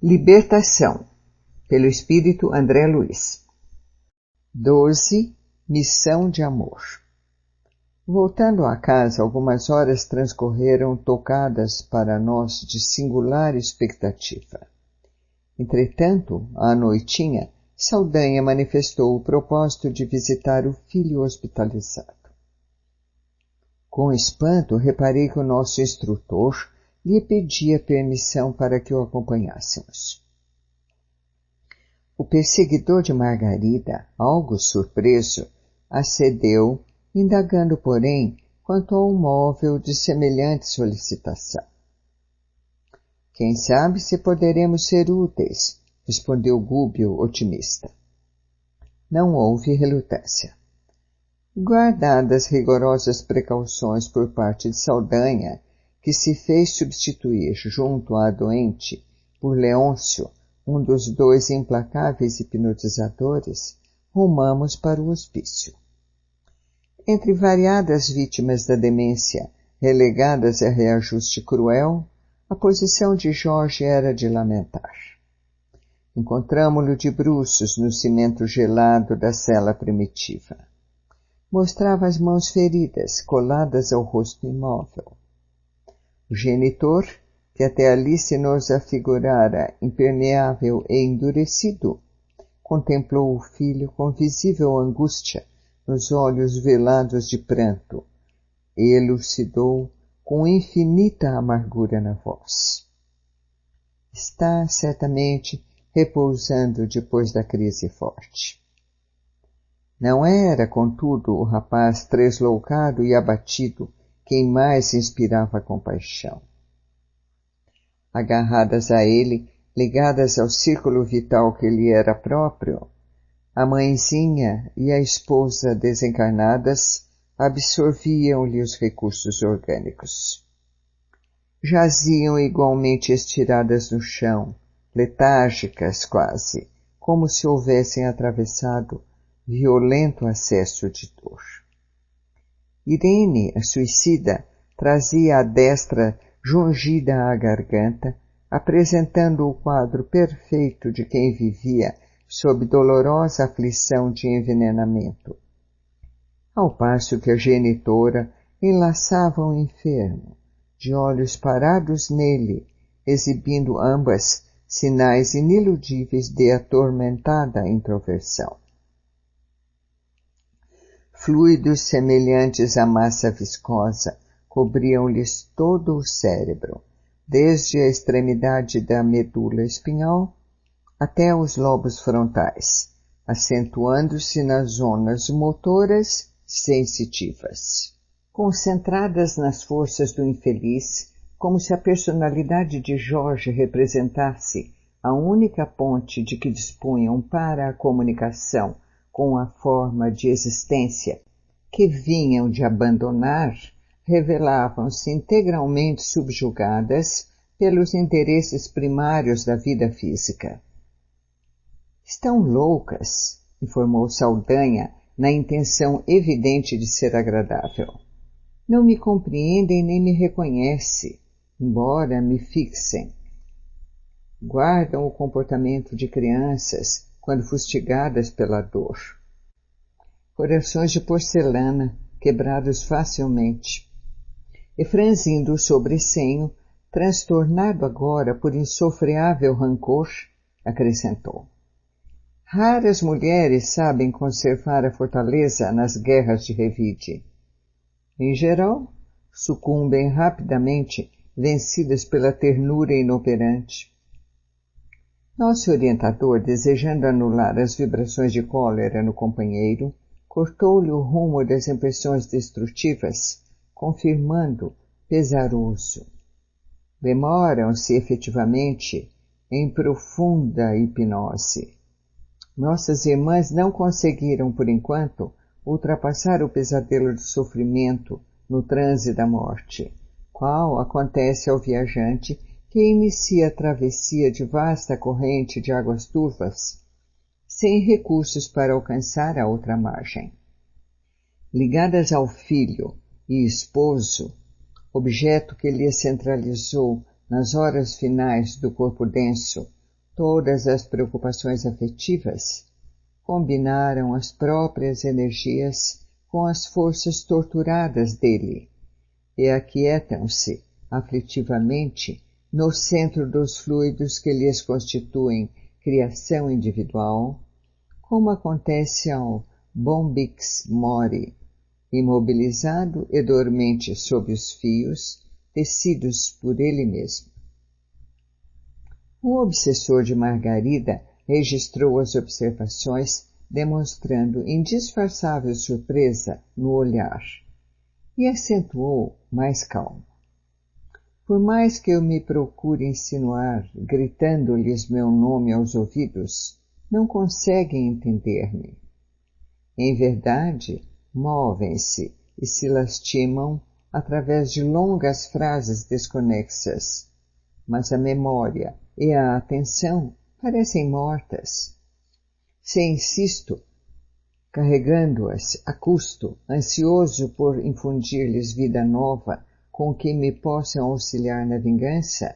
Libertação, pelo Espírito André Luiz. 12. Missão de amor. Voltando à casa, algumas horas transcorreram tocadas para nós de singular expectativa. Entretanto, à noitinha, Saldanha manifestou o propósito de visitar o filho hospitalizado. Com espanto, reparei que o nosso instrutor lhe pedia permissão para que o acompanhássemos. O perseguidor de Margarida, algo surpreso, acedeu, indagando, porém, quanto ao móvel de semelhante solicitação. Quem sabe se poderemos ser úteis, respondeu Gúbio, otimista. Não houve relutância. Guardadas rigorosas precauções por parte de Saldanha, que se fez substituir junto à doente por Leôncio, um dos dois implacáveis hipnotizadores, rumamos para o hospício. Entre variadas vítimas da demência, relegadas a reajuste cruel, a posição de Jorge era de lamentar. Encontramo-lo de bruços no cimento gelado da cela primitiva. Mostrava as mãos feridas, coladas ao rosto imóvel. O genitor, que até ali se nos afigurara impermeável e endurecido, contemplou o filho com visível angústia nos olhos velados de pranto e elucidou com infinita amargura na voz. Está, certamente, repousando depois da crise forte. Não era, contudo, o rapaz tresloucado e abatido quem mais inspirava compaixão. Agarradas a ele, ligadas ao círculo vital que lhe era próprio, a mãezinha e a esposa desencarnadas absorviam-lhe os recursos orgânicos. Jaziam igualmente estiradas no chão, letárgicas quase, como se houvessem atravessado violento acesso de dor. Irene, a suicida, trazia a destra jungida à garganta, apresentando o quadro perfeito de quem vivia sob dolorosa aflição de envenenamento. Ao passo que a genitora enlaçava o enfermo, de olhos parados nele, exibindo ambas sinais iniludíveis de atormentada introversão. Fluidos semelhantes à massa viscosa cobriam-lhes todo o cérebro, desde a extremidade da medula espinhal até os lobos frontais, acentuando-se nas zonas motoras sensitivas. Concentradas nas forças do infeliz, como se a personalidade de Jorge representasse a única ponte de que dispunham para a comunicação com a forma de existência que vinham de abandonar, revelavam-se integralmente subjugadas pelos interesses primários da vida física. Estão loucas, informou Saldanha, na intenção evidente de ser agradável. Não me compreendem nem me reconhecem, embora me fixem. Guardam o comportamento de crianças quando fustigadas pela dor. Corações de porcelana, quebrados facilmente. E franzindo o sobrecenho, transtornado agora por insofreável rancor, acrescentou. Raras mulheres sabem conservar a fortaleza nas guerras de revide. Em geral, sucumbem rapidamente, vencidas pela ternura inoperante. Nosso orientador, desejando anular as vibrações de cólera no companheiro, cortou-lhe o rumo das impressões destrutivas, confirmando, pesaroso. Demoram-se efetivamente em profunda hipnose. Nossas irmãs não conseguiram, por enquanto, ultrapassar o pesadelo do sofrimento no transe da morte, qual acontece ao viajante que inicia a travessia de vasta corrente de águas turvas, sem recursos para alcançar a outra margem. Ligadas ao filho e esposo, objeto que lhe centralizou nas horas finais do corpo denso Todas as preocupações afetivas combinaram as próprias energias com as forças torturadas dele e aquietam-se aflitivamente no centro dos fluidos que lhes constituem criação individual, como acontece ao Bombix Mori, imobilizado e dormente sob os fios tecidos por ele mesmo. O obsessor de Margarida registrou as observações, demonstrando indisfarçável surpresa no olhar, e acentuou mais calmo. Por mais que eu me procure insinuar, gritando-lhes meu nome aos ouvidos, não conseguem entender-me. Em verdade, movem-se e se lastimam através de longas frases desconexas, mas a memória e a atenção parecem mortas. Se insisto, carregando-as a custo, ansioso por infundir-lhes vida nova com que me possam auxiliar na vingança,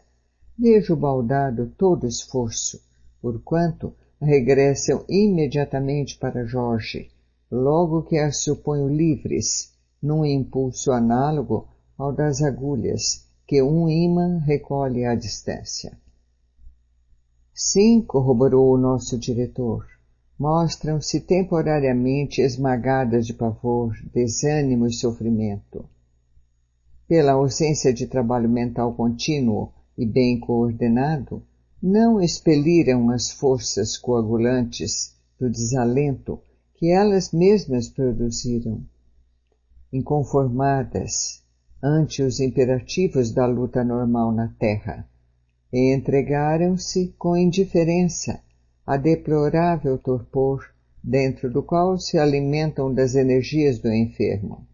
vejo baldado todo esforço, porquanto regressam imediatamente para Jorge, logo que as suponho livres, num impulso análogo ao das agulhas que um ímã recolhe à distância. Sim, corroborou o nosso diretor, mostram-se temporariamente esmagadas de pavor, desânimo e sofrimento. Pela ausência de trabalho mental contínuo e bem coordenado, não expeliram as forças coagulantes do desalento que elas mesmas produziram. Inconformadas ante os imperativos da luta normal na terra, e entregaram-se com indiferença a deplorável torpor dentro do qual se alimentam das energias do enfermo.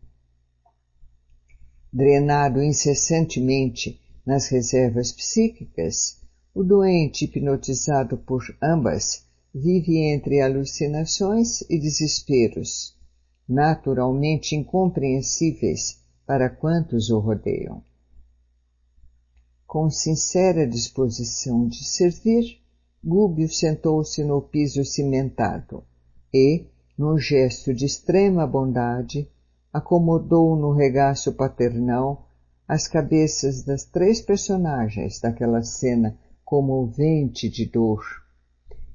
Drenado incessantemente nas reservas psíquicas, o doente, hipnotizado por ambas, vive entre alucinações e desesperos, naturalmente incompreensíveis para quantos o rodeiam. Com sincera disposição de servir, Gúbio sentou-se no piso cimentado e, num gesto de extrema bondade, acomodou no regaço paternal as cabeças das 3 personagens daquela cena comovente de dor,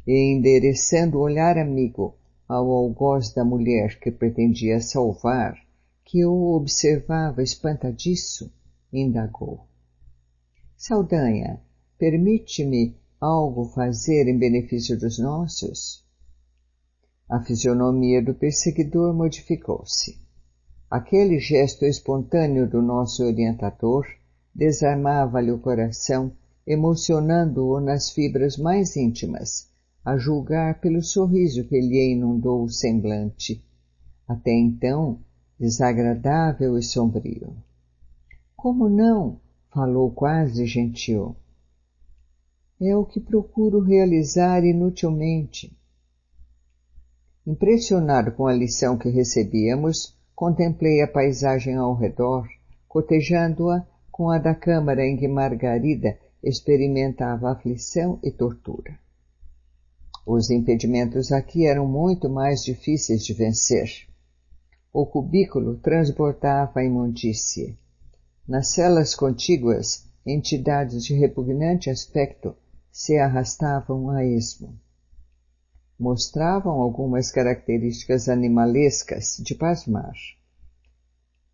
e endereçando o olhar amigo ao algoz da mulher que pretendia salvar, que o observava espantadiço, indagou. Saldanha, permite-me algo fazer em benefício dos nossos? A fisionomia do perseguidor modificou-se. Aquele gesto espontâneo do nosso orientador desarmava-lhe o coração, emocionando-o nas fibras mais íntimas, a julgar pelo sorriso que lhe inundou o semblante, até então desagradável e sombrio. Como não? Falou quase gentil. É o que procuro realizar inutilmente. Impressionado com a lição que recebíamos, contemplei a paisagem ao redor, cotejando-a com a da câmara em que Margarida experimentava aflição e tortura. Os impedimentos aqui eram muito mais difíceis de vencer. O cubículo transbordava a imundície. Nas celas contíguas, entidades de repugnante aspecto se arrastavam a esmo. Mostravam algumas características animalescas de pasmar.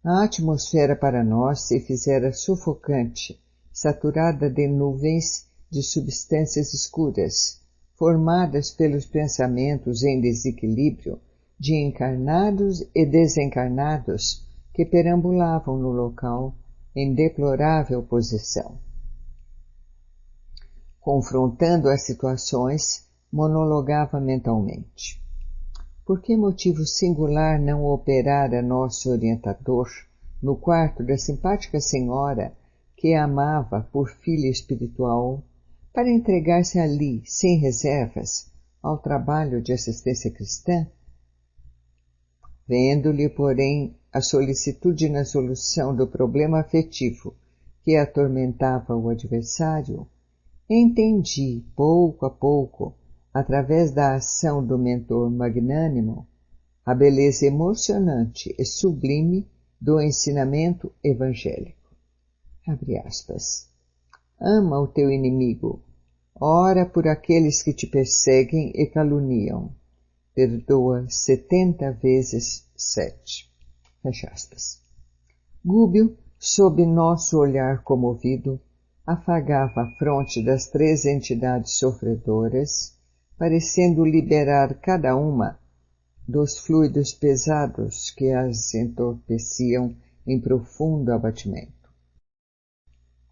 A atmosfera para nós se fizera sufocante, saturada de nuvens de substâncias escuras, formadas pelos pensamentos em desequilíbrio de encarnados e desencarnados que perambulavam no local em deplorável posição. Confrontando as situações, monologava mentalmente. Por que motivo singular não operara nosso orientador no quarto da simpática senhora que a amava por filha espiritual, para entregar-se ali, sem reservas, ao trabalho de assistência cristã? Vendo-lhe, porém, a solicitude na solução do problema afetivo que atormentava o adversário, entendi, pouco a pouco, através da ação do mentor magnânimo, a beleza emocionante e sublime do ensinamento evangélico. Abre aspas. Ama o teu inimigo, ora por aqueles que te perseguem e caluniam. Perdoa 70 vezes 7. Fecha aspas. Gúbio, sob nosso olhar comovido, afagava a fronte das 3 entidades sofredoras, parecendo liberar cada uma dos fluidos pesados que as entorpeciam em profundo abatimento.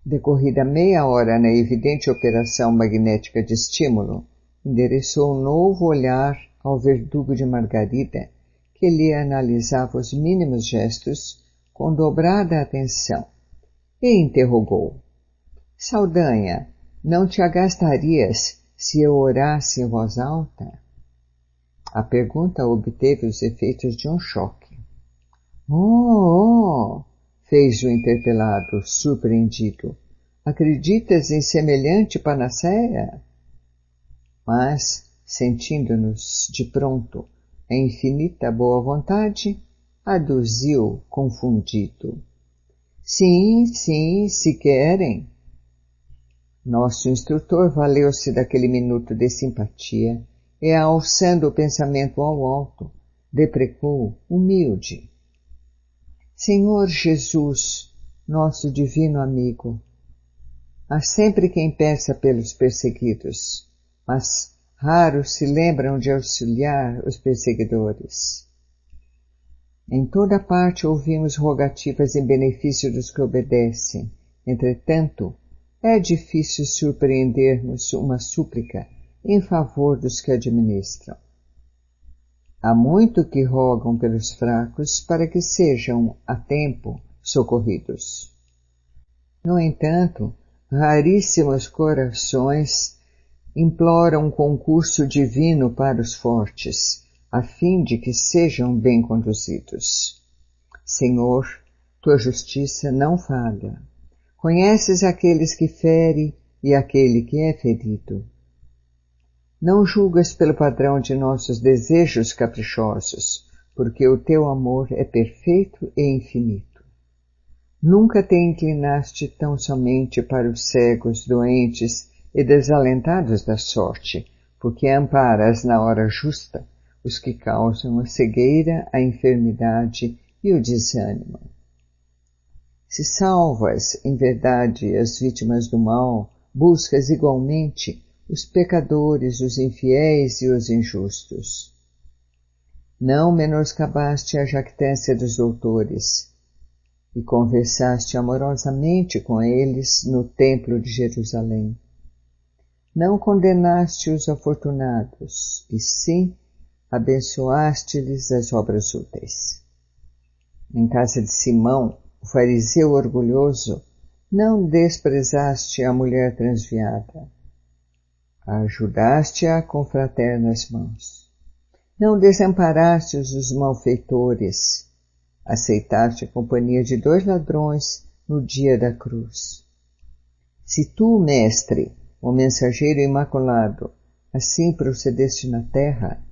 Decorrida meia hora na evidente operação magnética de estímulo, endereçou um novo olhar ao verdugo de Margarida, que lhe analisava os mínimos gestos com dobrada atenção, e interrogou. Saldanha, não te agastarias se eu orasse em voz alta? A pergunta obteve os efeitos de um choque. Oh! Fez o interpelado, surpreendido. Acreditas em semelhante panaceia? Mas, sentindo-nos de pronto a infinita boa vontade, aduziu confundido. Sim, se querem. Nosso instrutor valeu-se daquele minuto de simpatia e, alçando o pensamento ao alto, deprecou, humilde. Senhor Jesus, nosso divino amigo, há sempre quem peça pelos perseguidos, mas raros se lembram de auxiliar os perseguidores. Em toda parte ouvimos rogativas em benefício dos que obedecem. Entretanto, é difícil surpreendermos uma súplica em favor dos que administram. Há muito que rogam pelos fracos para que sejam, a tempo, socorridos. No entanto, raríssimos corações imploram um concurso divino para os fortes, a fim de que sejam bem conduzidos. Senhor, tua justiça não falha. Conheces aqueles que ferem e aquele que é ferido. Não julgas pelo padrão de nossos desejos caprichosos, porque o teu amor é perfeito e infinito. Nunca te inclinaste tão somente para os cegos, doentes e desalentados da sorte, porque amparas na hora justa os que causam a cegueira, a enfermidade e o desânimo. Se salvas, em verdade, as vítimas do mal, buscas igualmente os pecadores, os infiéis e os injustos. Não menoscabaste a jactância dos doutores e conversaste amorosamente com eles no templo de Jerusalém. Não condenaste os afortunados, e sim abençoaste-lhes as obras úteis. Em casa de Simão, o fariseu orgulhoso, não desprezaste a mulher transviada. Ajudaste-a com fraternas mãos. Não desamparaste os malfeitores. Aceitaste a companhia de 2 ladrões no dia da cruz. Se tu, mestre, o mensageiro imaculado, assim procedeste na terra,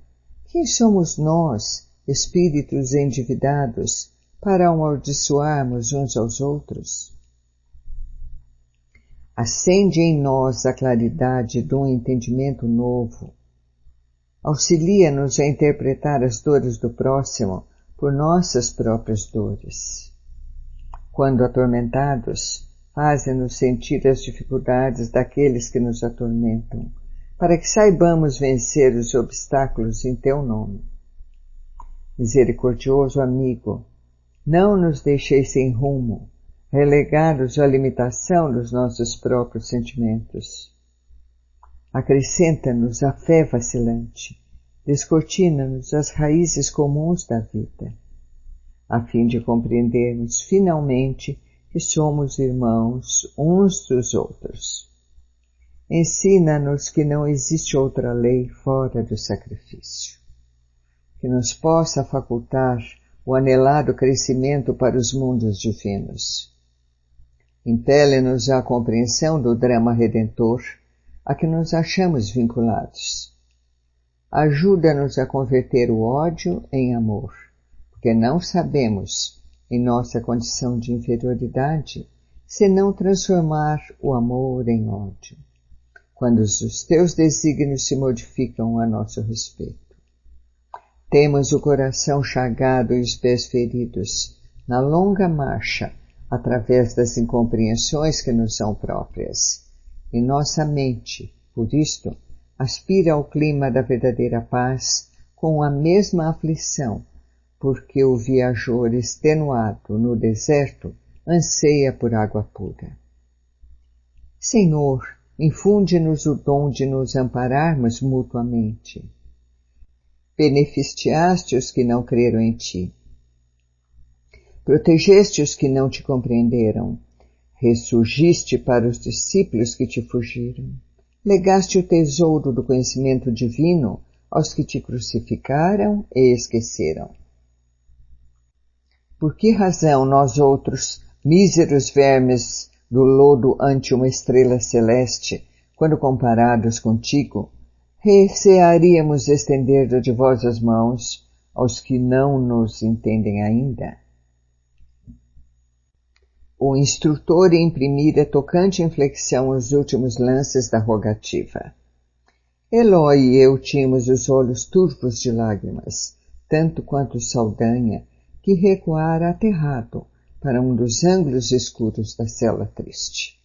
quem somos nós, espíritos endividados, para amaldiçoarmos uns aos outros? Acende em nós a claridade de um entendimento novo. Auxilia-nos a interpretar as dores do próximo por nossas próprias dores. Quando atormentados, faze-nos sentir as dificuldades daqueles que nos atormentam, para que saibamos vencer os obstáculos em teu nome. Misericordioso amigo, não nos deixeis sem rumo, relegados à limitação dos nossos próprios sentimentos. Acrescenta-nos a fé vacilante, descortina-nos as raízes comuns da vida, a fim de compreendermos finalmente que somos irmãos uns dos outros. Ensina-nos que não existe outra lei fora do sacrifício, que nos possa facultar o anelado crescimento para os mundos divinos. Impele-nos à compreensão do drama redentor a que nos achamos vinculados. Ajuda-nos a converter o ódio em amor, porque não sabemos, em nossa condição de inferioridade, senão transformar o amor em ódio, quando os teus desígnios se modificam a nosso respeito. Temos o coração chagado e os pés feridos na longa marcha através das incompreensões que nos são próprias, e nossa mente, por isto, aspira ao clima da verdadeira paz com a mesma aflição, porque o viajor extenuado no deserto anseia por água pura. Senhor, infunde-nos o dom de nos ampararmos mutuamente. Beneficiaste os que não creram em ti. Protegeste os que não te compreenderam. Ressurgiste para os discípulos que te fugiram. Legaste o tesouro do conhecimento divino aos que te crucificaram e esqueceram. Por que razão nós outros, míseros vermes do lodo ante uma estrela celeste, quando comparados contigo, recearíamos estender de vós as mãos aos que não nos entendem ainda? O instrutor imprimira tocante inflexão aos últimos lances da rogativa. Eloi e eu tínhamos os olhos turvos de lágrimas, tanto quanto Saldanha, que recuara aterrado para um dos ângulos escuros da cela triste.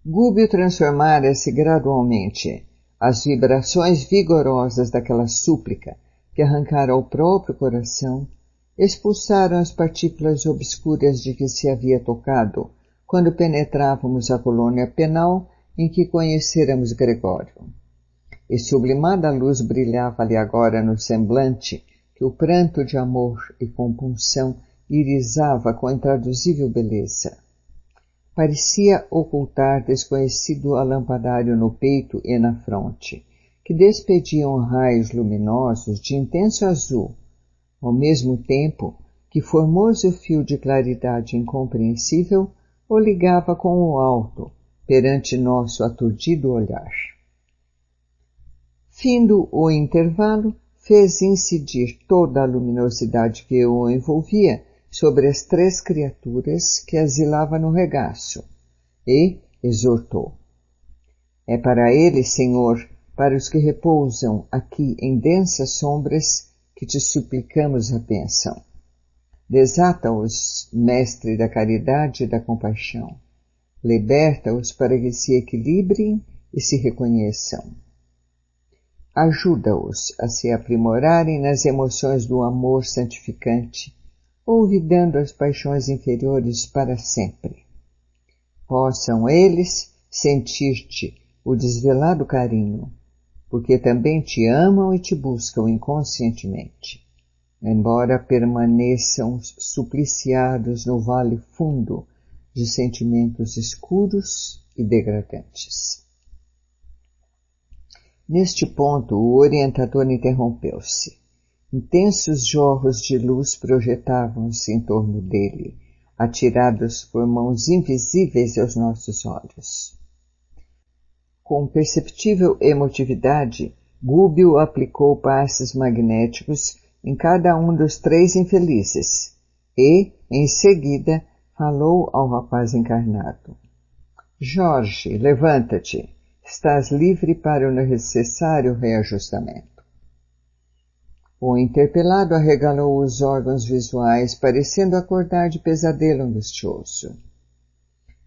Gúbio transformara-se gradualmente. As vibrações vigorosas daquela súplica, que arrancara ao próprio coração, expulsaram as partículas obscuras de que se havia tocado quando penetrávamos a colônia penal em que conhecêramos Gregório. E sublimada luz brilhava-lhe agora no semblante, que o pranto de amor e compunção irisava com intraduzível beleza. Parecia ocultar desconhecido alampadário no peito e na fronte, que despediam raios luminosos de intenso azul, ao mesmo tempo que formoso fio de claridade incompreensível o ligava com o alto, perante nosso aturdido olhar. Findo o intervalo, fez incidir toda a luminosidade que o envolvia sobre as três criaturas que asilava no regaço, e exortou. É para eles, Senhor, para os que repousam aqui em densas sombras, que te suplicamos a bênção. Desata-os, Mestre da caridade e da compaixão. Liberta-os para que se equilibrem e se reconheçam. Ajuda-os a se aprimorarem nas emoções do amor santificante, olvidando as paixões inferiores para sempre. Possam eles sentir-te o desvelado carinho, porque também te amam e te buscam inconscientemente, embora permaneçam supliciados no vale fundo de sentimentos escuros e degradantes. Neste ponto, o orientador interrompeu-se. Intensos jorros de luz projetavam-se em torno dele, atirados por mãos invisíveis aos nossos olhos. Com perceptível emotividade, Gúbio aplicou passes magnéticos em cada um dos três infelizes e, em seguida, falou ao rapaz encarnado. Jorge, levanta-te. Estás livre para o necessário reajustamento. O interpelado arregalou os órgãos visuais, parecendo acordar de pesadelo angustioso.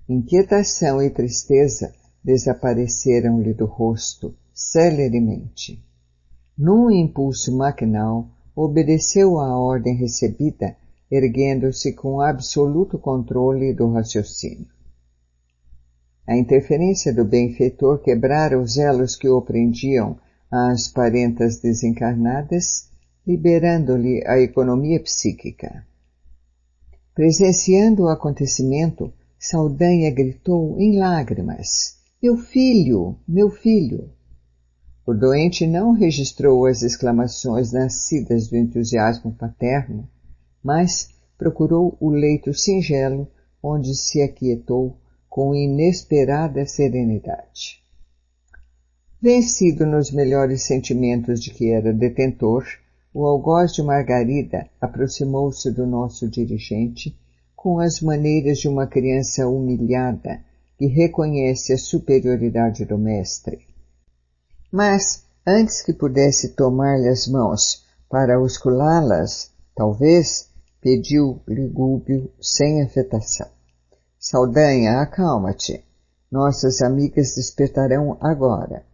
Inquietação e tristeza desapareceram-lhe do rosto, celeremente. Num impulso maquinal, obedeceu à ordem recebida, erguendo-se com absoluto controle do raciocínio. A interferência do benfeitor quebrara os elos que o prendiam às parentas desencarnadas, liberando-lhe a economia psíquica. Presenciando o acontecimento, Saldanha gritou em lágrimas: Meu filho! Meu filho! O doente não registrou as exclamações nascidas do entusiasmo paterno, mas procurou o leito singelo onde se aquietou com inesperada serenidade. Vencido nos melhores sentimentos de que era detentor, o algoz de Margarida aproximou-se do nosso dirigente com as maneiras de uma criança humilhada que reconhece a superioridade do mestre. Mas, antes que pudesse tomar-lhe as mãos para osculá-las, talvez, pediu-lhe Gúbio sem afetação. Saldanha, acalma-te. Nossas amigas despertarão agora.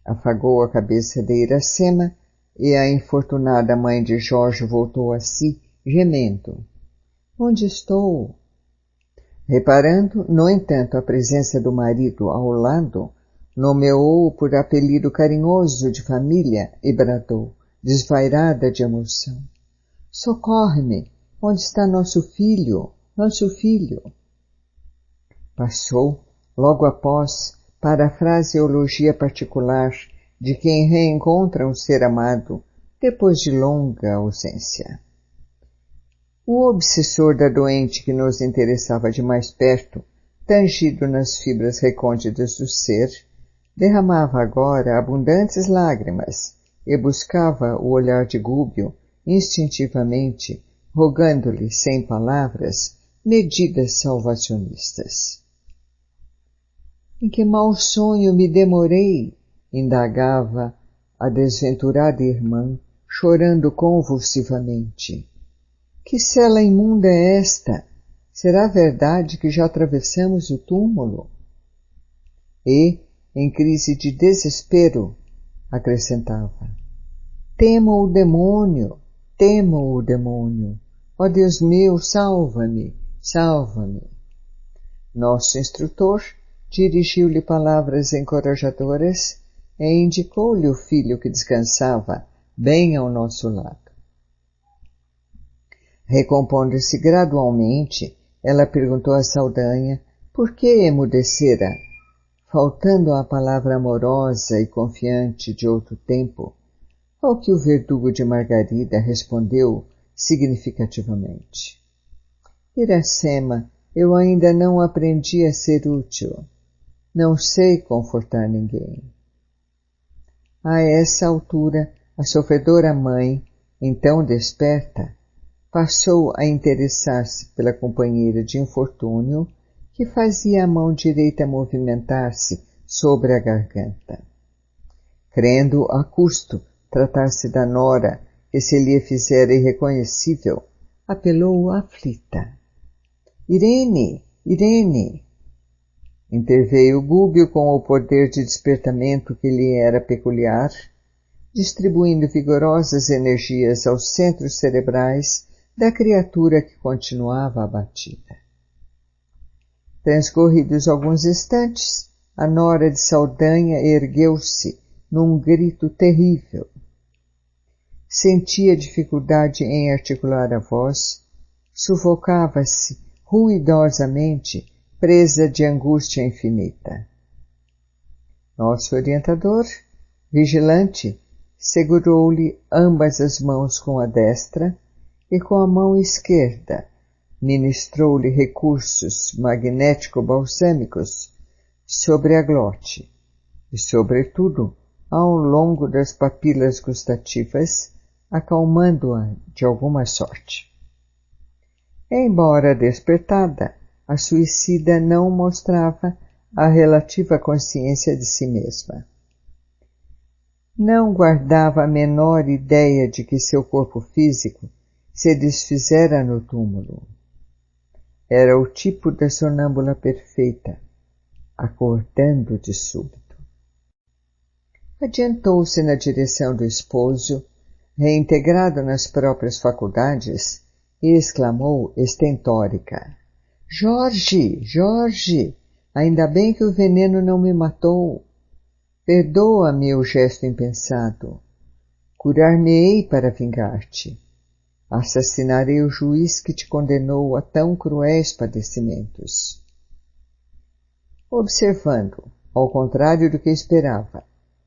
Afagou a cabeça de Iracema e a infortunada mãe de Jorge voltou a si, gemendo. Onde estou? Reparando, no entanto, a presença do marido ao lado, nomeou-o por apelido carinhoso de família e bradou, desvairada de emoção. Socorre-me! Onde está nosso filho? Nosso filho! Passou, logo após, para a fraseologia particular de quem reencontra um ser amado depois de longa ausência. O obsessor da doente que nos interessava de mais perto, tangido nas fibras recônditas do ser, derramava agora abundantes lágrimas e buscava o olhar de Gúbio instintivamente, rogando-lhe, sem palavras, medidas salvacionistas. Em que mau sonho me demorei? Indagava a desventurada irmã, chorando convulsivamente. Que cela imunda é esta? Será verdade que já atravessamos o túmulo? E, em crise de desespero, acrescentava, temo o demônio, temo o demônio. Ó Deus meu, salva-me, salva-me. Nosso instrutor dirigiu-lhe palavras encorajadoras e indicou-lhe o filho que descansava bem ao nosso lado. Recompondo-se gradualmente, ela perguntou a Saldanha por que emudecera, faltando a palavra amorosa e confiante de outro tempo, ao que o verdugo de Margarida respondeu significativamente. Iracema, eu ainda não aprendi a ser útil. Não sei confortar ninguém. A essa altura, a sofredora mãe, então desperta, passou a interessar-se pela companheira de infortúnio que fazia a mão direita movimentar-se sobre a garganta. Crendo a custo tratar-se da nora que se lhe fizera irreconhecível, apelou aflita. Irene, Irene! Interveio Gúbio com o poder de despertamento que lhe era peculiar, distribuindo vigorosas energias aos centros cerebrais da criatura que continuava abatida. Transcorridos alguns instantes, a nora de Saldanha ergueu-se num grito terrível. Sentia dificuldade em articular a voz, sufocava-se ruidosamente, presa de angústia infinita. Nosso orientador, vigilante, segurou-lhe ambas as mãos com a destra e com a mão esquerda ministrou-lhe recursos magnético-balsâmicos sobre a glote e, sobretudo, ao longo das papilas gustativas, acalmando-a de alguma sorte. Embora despertada, a suicida não mostrava a relativa consciência de si mesma. Não guardava a menor ideia de que seu corpo físico se desfizera no túmulo. Era o tipo da sonâmbula perfeita, acordando de súbito. Adiantou-se na direção do esposo, reintegrado nas próprias faculdades, e exclamou estentórica. Jorge, Jorge, ainda bem que o veneno não me matou. Perdoa-me o gesto impensado. Curar-me-ei para vingar-te. Assassinarei o juiz que te condenou a tão cruéis padecimentos. Observando, ao contrário do que esperava,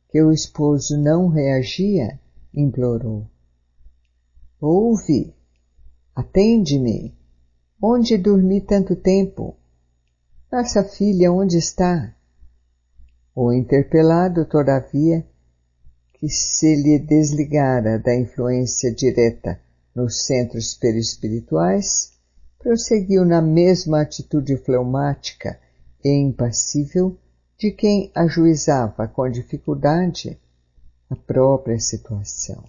que o esposo não reagia, implorou. Ouve, atende-me. Onde dormi tanto tempo? Nossa filha onde está? O interpelado, todavia, que se lhe desligara da influência direta nos centros perispirituais, prosseguiu na mesma atitude fleumática e impassível de quem ajuizava com dificuldade a própria situação.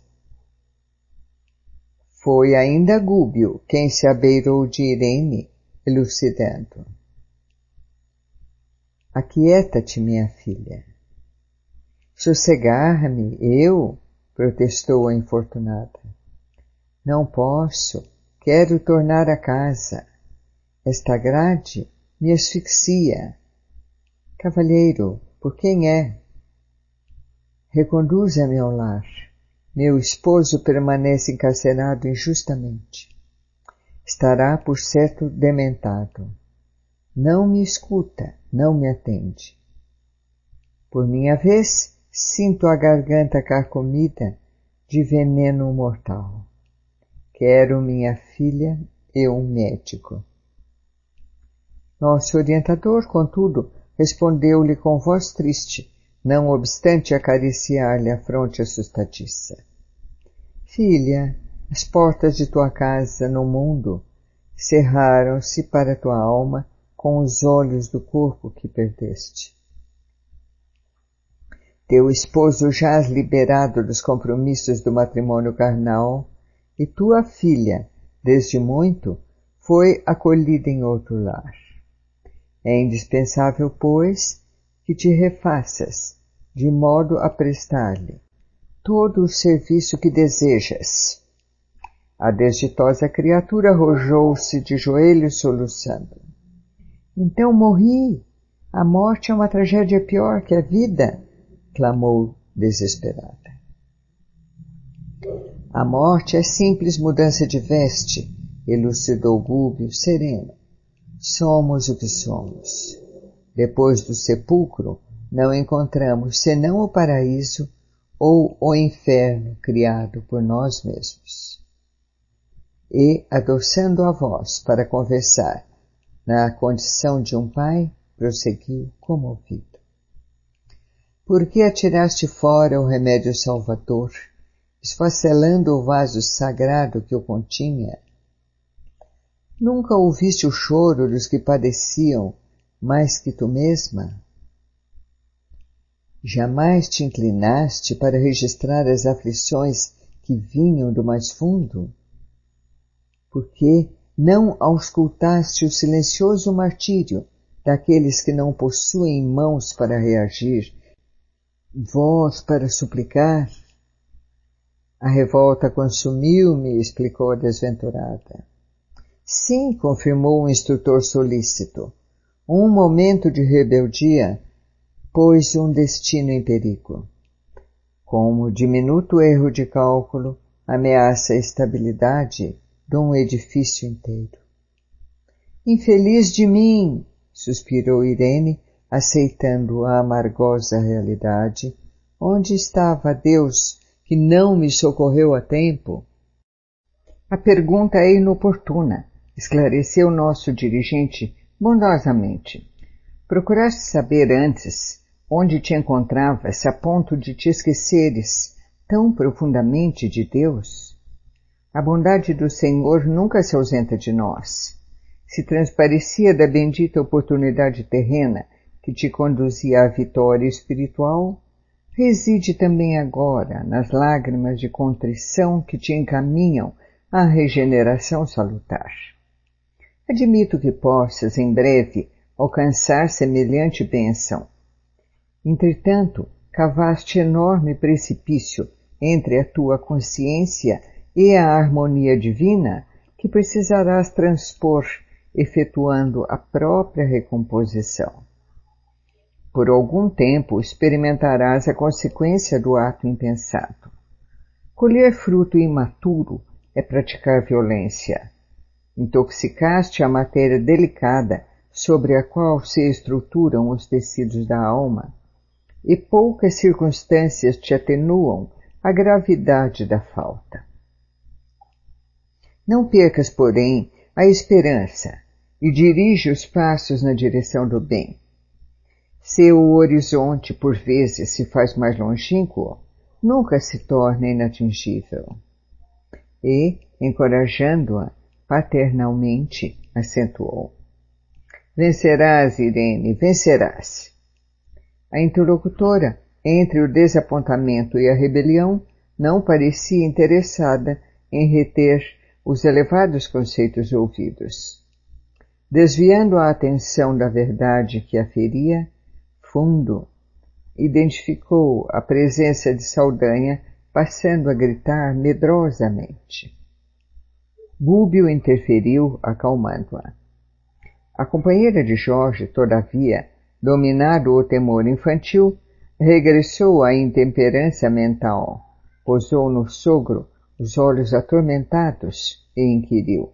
Foi ainda Gúbio quem se abeirou de Irene, elucidando. Aquieta-te, minha filha. Sossegar-me, eu? Protestou a infortunada. Não posso, quero tornar a casa. Esta grade me asfixia. Cavalheiro, por quem é? Reconduza-me ao lar. Meu esposo permanece encarcerado injustamente. Estará, por certo, dementado. Não me escuta, não me atende. Por minha vez, sinto a garganta carcomida de veneno mortal. Quero minha filha e um médico. Nosso orientador, contudo, respondeu-lhe com voz triste, não obstante acariciar-lhe a fronte assustadiça. Filha, as portas de tua casa no mundo cerraram-se para tua alma com os olhos do corpo que perdeste. Teu esposo jaz liberado dos compromissos do matrimônio carnal, e tua filha, desde muito, foi acolhida em outro lar. É indispensável, pois, que te refaças, de modo a prestar-lhe todo o serviço que desejas. A desditosa criatura arrojou-se de joelhos soluçando. Então morri. A morte é uma tragédia pior que a vida, clamou desesperada. A morte é simples mudança de veste, elucidou Gúbio sereno. Somos o que somos. Depois do sepulcro, não encontramos senão o paraíso ou o inferno criado por nós mesmos. E, adoçando a voz para conversar na condição de um pai, prosseguiu comovido. Por que atiraste fora o remédio salvador, esfacelando o vaso sagrado que o continha? Nunca ouviste o choro dos que padeciam mais que tu mesma? Jamais te inclinaste para registrar as aflições que vinham do mais fundo? Por que não auscultaste o silencioso martírio daqueles que não possuem mãos para reagir, voz para suplicar? A revolta consumiu-me, explicou a desventurada. Sim, confirmou o instrutor solícito. Um momento de rebeldia pôs um destino em perigo. Como diminuto erro de cálculo ameaça a estabilidade de um edifício inteiro. Infeliz de mim, suspirou Irene, aceitando a amargosa realidade. Onde estava Deus que não me socorreu a tempo? A pergunta é inoportuna, esclareceu nosso dirigente bondosamente. Procuraste saber antes onde te encontravas a ponto de te esqueceres tão profundamente de Deus? A bondade do Senhor nunca se ausenta de nós. Se transparecia da bendita oportunidade terrena que te conduzia à vitória espiritual, reside também agora nas lágrimas de contrição que te encaminham à regeneração salutar. Admito que possas, em breve, alcançar semelhante bênção. Entretanto, cavaste enorme precipício entre a tua consciência e a harmonia divina que precisarás transpor, efetuando a própria recomposição. Por algum tempo experimentarás a consequência do ato impensado. Colher fruto imaturo é praticar violência. Intoxicaste a matéria delicada sobre a qual se estruturam os tecidos da alma, e poucas circunstâncias te atenuam a gravidade da falta. Não percas, porém, a esperança e dirige os passos na direção do bem. Se o horizonte por vezes se faz mais longínquo, nunca se torna inatingível. E, encorajando-a paternalmente, acentuou: vencerás, Irene, vencerás. A interlocutora, entre o desapontamento e a rebelião, não parecia interessada em reter os elevados conceitos ouvidos. Desviando a atenção da verdade que a feria, fundo, identificou a presença de Saldanha, passando a gritar medrosamente. Gúbio interferiu, acalmando-a. A companheira de Jorge, todavia, dominado o temor infantil, regressou à intemperança mental, posou no sogro os olhos atormentados e inquiriu: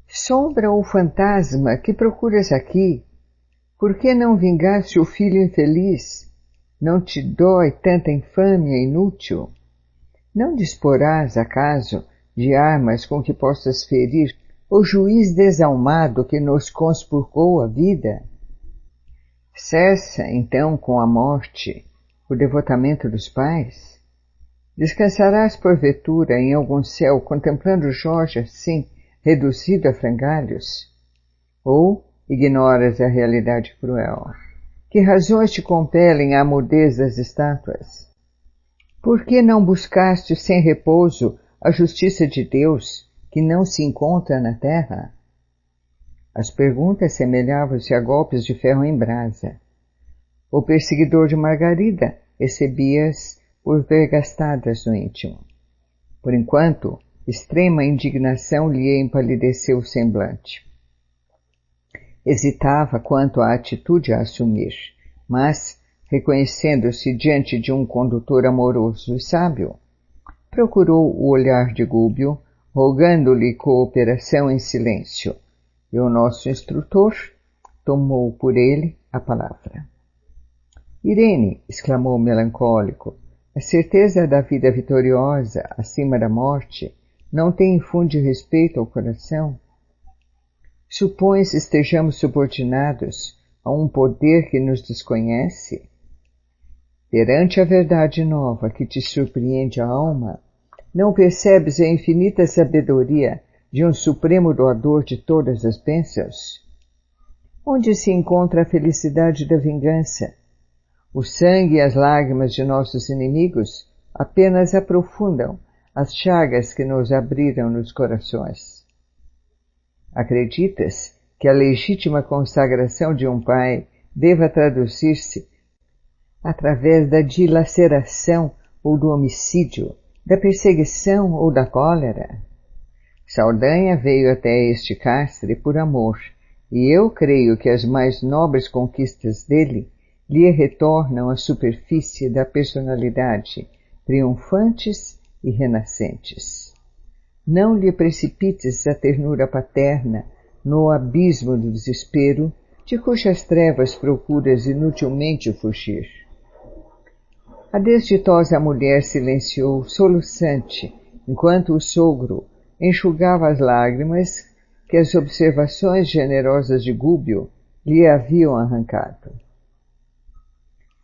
sombra ou fantasma, que procuras aqui? Por que não vingaste o filho infeliz? Não te dói tanta infâmia inútil? Não disporás, acaso, de armas com que possas ferir o juiz desalmado que nos conspurcou a vida? Cessa, então, com a morte, o devotamento dos pais? Descansarás, porventura, em algum céu, contemplando Jorge assim, reduzido a frangalhos? Ou ignoras a realidade cruel? Que razões te compelem à mudez das estátuas? Por que não buscaste sem repouso a justiça de Deus, que não se encontra na terra? As perguntas semelhavam-se a golpes de ferro em brasa. O perseguidor de Margarida recebia-as por vergastadas no íntimo. Por enquanto, extrema indignação lhe empalideceu o semblante. Hesitava quanto à atitude a assumir, mas, reconhecendo-se diante de um condutor amoroso e sábio, procurou o olhar de Gúbio, rogando-lhe cooperação em silêncio, e o nosso instrutor tomou por ele a palavra. Irene, exclamou melancólico, a certeza da vida vitoriosa acima da morte não te infunde respeito ao coração? Supões estejamos subordinados a um poder que nos desconhece? Perante a verdade nova que te surpreende a alma, não percebes a infinita sabedoria de um supremo doador de todas as bênçãos? Onde se encontra a felicidade da vingança? O sangue e as lágrimas de nossos inimigos apenas aprofundam as chagas que nos abriram nos corações. Acreditas que a legítima consagração de um pai deva traduzir-se através da dilaceração ou do homicídio, da perseguição ou da cólera? Saldanha veio até este cárcere por amor, e eu creio que as mais nobres conquistas dele lhe retornam à superfície da personalidade, triunfantes e renascentes. Não lhe precipites a ternura paterna no abismo do desespero, de cujas trevas procuras inutilmente fugir. A desditosa mulher silenciou, soluçante, enquanto o sogro enxugava as lágrimas que as observações generosas de Gúbio lhe haviam arrancado.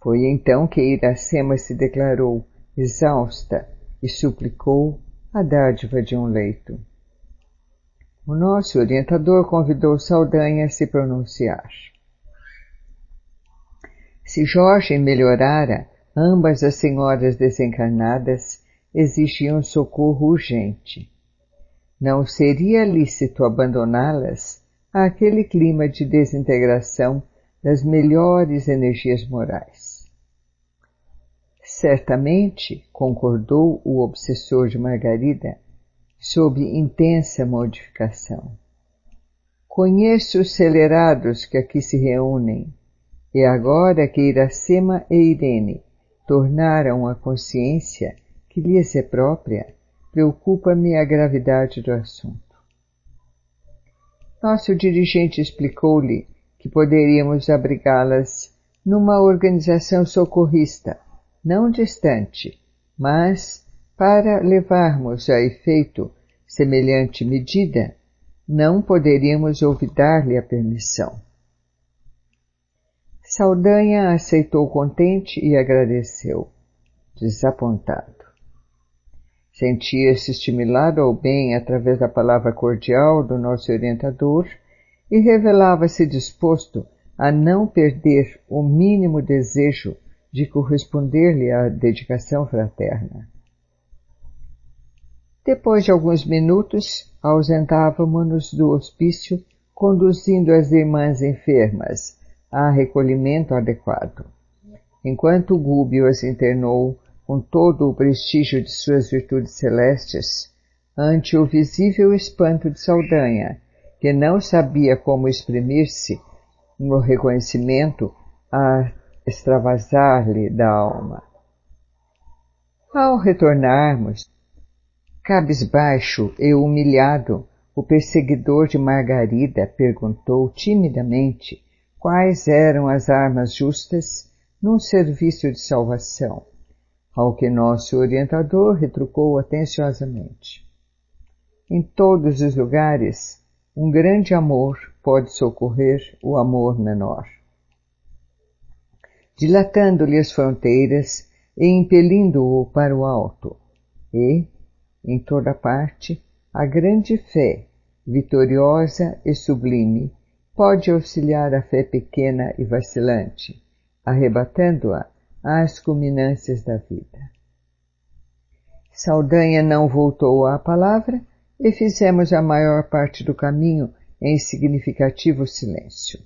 Foi então que Iracema se declarou exausta e suplicou a dádiva de um leito. O nosso orientador convidou Saldanha a se pronunciar. Se Jorge melhorara, ambas as senhoras desencarnadas exigiam socorro urgente. Não seria lícito abandoná-las àquele clima de desintegração das melhores energias morais. Certamente, concordou o obsessor de Margarida, sob intensa modificação. Conheço os celerados que aqui se reúnem, e agora que Iracema e Irene tornaram a consciência que lhes é própria, preocupa-me a gravidade do assunto. Nosso dirigente explicou-lhe que poderíamos abrigá-las numa organização socorrista, não distante, mas, para levarmos a efeito semelhante medida, não poderíamos olvidar-lhe a permissão. Saldanha aceitou contente e agradeceu, desapontado. Sentia-se estimulado ao bem através da palavra cordial do nosso orientador e revelava-se disposto a não perder o mínimo desejo de corresponder-lhe à dedicação fraterna. Depois de alguns minutos, ausentávamo-nos do hospício, conduzindo as irmãs enfermas a recolhimento adequado. Enquanto Gúbio as internou com todo o prestígio de suas virtudes celestes, ante o visível espanto de Saldanha, que não sabia como exprimir-se no reconhecimento a extravasar-lhe da alma. Ao retornarmos, cabisbaixo e humilhado, o perseguidor de Margarida perguntou timidamente quais eram as armas justas num serviço de salvação, ao que nosso orientador retrucou atenciosamente. Em todos os lugares, um grande amor pode socorrer o amor menor. Dilatando-lhe as fronteiras e impelindo-o para o alto, e, em toda parte, a grande fé, vitoriosa e sublime, pode auxiliar a fé pequena e vacilante, arrebatando-a às culminâncias da vida. Saldanha não voltou à palavra e fizemos a maior parte do caminho em significativo silêncio.